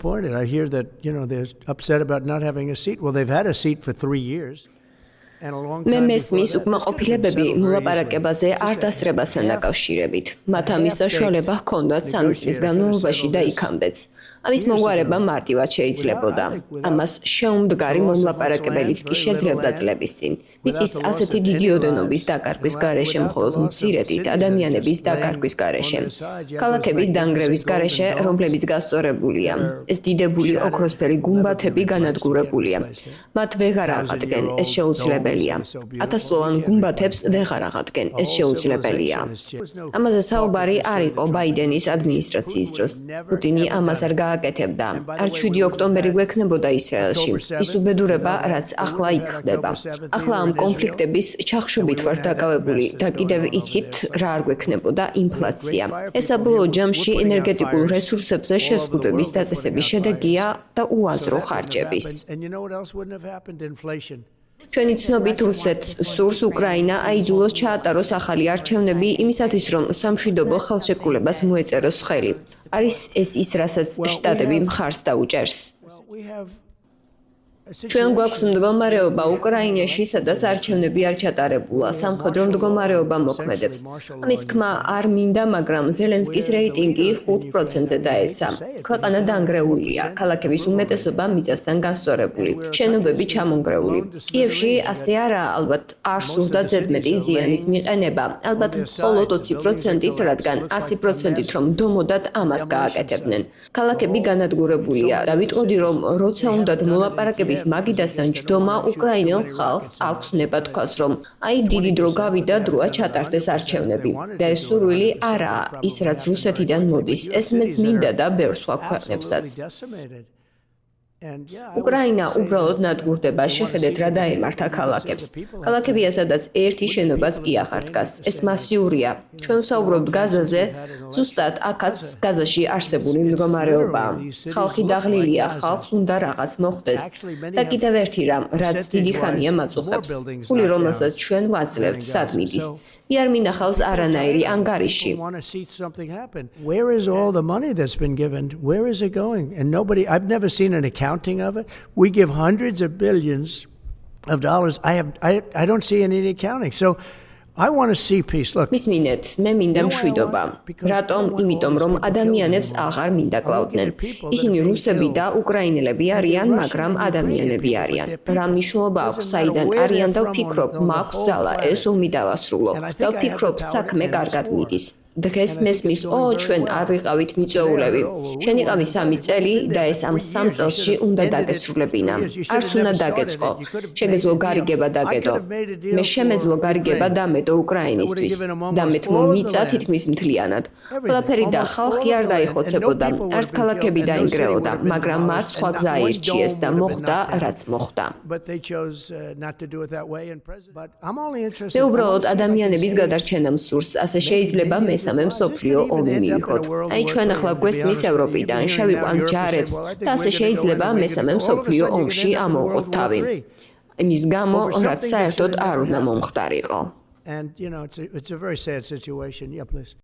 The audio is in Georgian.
disappointed. I hear that, they're upset about not having a seat. Well, they've had a seat for 3 years. მე მესმის უკმაყოფილებები მოლაპარაკებაზე არ დასწრებასთან დაკავშირებით. მათ ამის საშუალება ჰქონდათ 3 წლის განმავლობაში და იქამდეც. ამის მოგვარება მარტივად შეიძლებოდა. ამას შეუმდგარი მომლაპარაკებელიც კი შეძლებდა წლების წინ. მიწის ასეთი დიდი ოდენობის დაკარგვის გარეშე მხოლოდ მცირედით ადამიანების დაკარგვის გარეშე. ქალაქების დანგრევის გარეშე, რომლებიც გასწორებულია. ეს დიდებული ოქროსფერი გუმბათები განადგურებულია. მათ ვეღარ აღადგენენ, ეს შეუძლებელია. ათასწლოვან გუმბათებს ვეღარ აღადგენ, ეს შეუძლებელია. ამაზე საუბარი არ იყო ბაიდენის ადმინისტრაციის დროს. პუტინი ამას არ გააკეთებდა. არც 7 ოქტომბერი გვექნებოდა ისრაელში. ის უბედურება, რაც ახლა იქ ხდება. ახლა ამ კონფლიქტების ჩახშობით ვართ დაკავებული და კიდევ იცით რა არ გვექნებოდა ინფლაცია. ეს საბოლოო ჯამში ენერგეტიკულ რესურსებზე შეზღუდვების დაწესების შედეგია და უაზრო ხარჯების. ჩვენი ცნობით რუსეთს სურს უკრაინა აიძულოს ჩაატაროს ახალი არჩევნები იმისათვის, რომ სამშვიდობო ხელშეკრულებას მოეწეროს ხელი. არის ეს ის, რასაც შტატები მხარს დაუჭერს. ჩვენ გვაქვს მდგომარეობა უკრაინაში, სადაც არჩევნები არ ჩატარებულა, სამხედრო მდგომარეობა მოქმედებს. ამის თქმა არ მინდა, მაგრამ ზელენსკის რეიტინგი 5%-ზე დაეცა. ქვეყანა დანგრეულია, ქალაქების უმეტესობა მიწასთან განსწორებული, შენობები ჩამონგრეული. კიევში ასე არა, ალბათ არ სურდა ზედმეტი ზიანის მიყენება, ალბათ მხოლოდ 20%-ით, რადგან 100%-ით რომ დომოდათ ამას გააკეთებდნენ. ქალაქები განადგურებულია და ვიტყოდი, რომ როცა უნდათ მოლაპარაკების მაგიდასთან ჯდომა უკრაინელ ხალხს აქვს ნება თქვას, რომ აი დიდი დრო გავიდა, დროა ჩატარდეს არჩევნები. და ეს სურვილი არაა ის, რაც რუსეთიდან მოდის, ეს მეც მინდა და ბევრ სხვა ქვეყნებსაც. უკრაინა უბრალოდ ნადგურდება, შეხედეთ რა დაემართა ქალაქებს. ქალაქებია, სადაც ერთი შენობაც კი აღარ დგას. ეს მასიურია. ჩვენ ვსაუბრობთ გაზაზე, ზუსტად აქაც გაზაში არსებული მდგომარეობაა. ხალხი დაღლილია, ხალხს უნდა რაღაც მოხდეს. და კიდევ ერთი რამ, რაც დიდი ხანია მაწუხებს. ფული, რომელსაც ჩვენ ვაძლევთ, სად მიდის? არ მინახავს არანაირი ანგარიში. Where is all the money that's been given? Where is it going? And I've never seen an accounting of it. We give hundreds of billions of dollars. I don't see any accounting. So I want to see peace. Look. მისმინეთ, მე მინდა მშვიდობა. რატომ? იმიტომ რომ ადამიანებს აღარ მინდა კლავდნენ. ისინი რუსები და უკრაინელები არიან, მაგრამ ადამიანები არიან. რა მნიშვნელობა აქვს საიდან არიან და ვფიქრობ, მაქვს ძალა ეს ომი დავასრულო. და ვფიქრობ, საქმე კარგად მიდის. დღეს მესმის, ჩვენ არ ვიყავით მიწვეულები. შენ იყავი 3 წელი და ეს ამ 3 წელში უნდა დაგესრულებინა. არც უნდა დაგეწყო. შეგეძლო გარიგება დაგედო. მე შემეძლო გარიგება დამედო უკრაინისთვის. დამეთმო მიწა თითქმის მთლიანად. ყველაფერი და ხალხი არ დაიხოცებოდა. არც ქალაქები დაინგრეოდა, მაგრამ მათ სხვა გზა აირჩიეს და მოხდა, რაც მოხდა. მე უბრალოდ ადამიანების გადარჩენა მსურს, ასე შეიძლება მესამე მსოფლიო ომი მივიღოთ. აი ჩვენ ახლა გვესმის ევროპიდან შევიყვანთ ჯარებს და ასე შეიძლება მესამე მსოფლიო ომში ამოვყოთ თავი. იმის გამო, რაც საერთოდ არ უნდა მომხდარიყო. And it's a very sad situation. Yeah, please.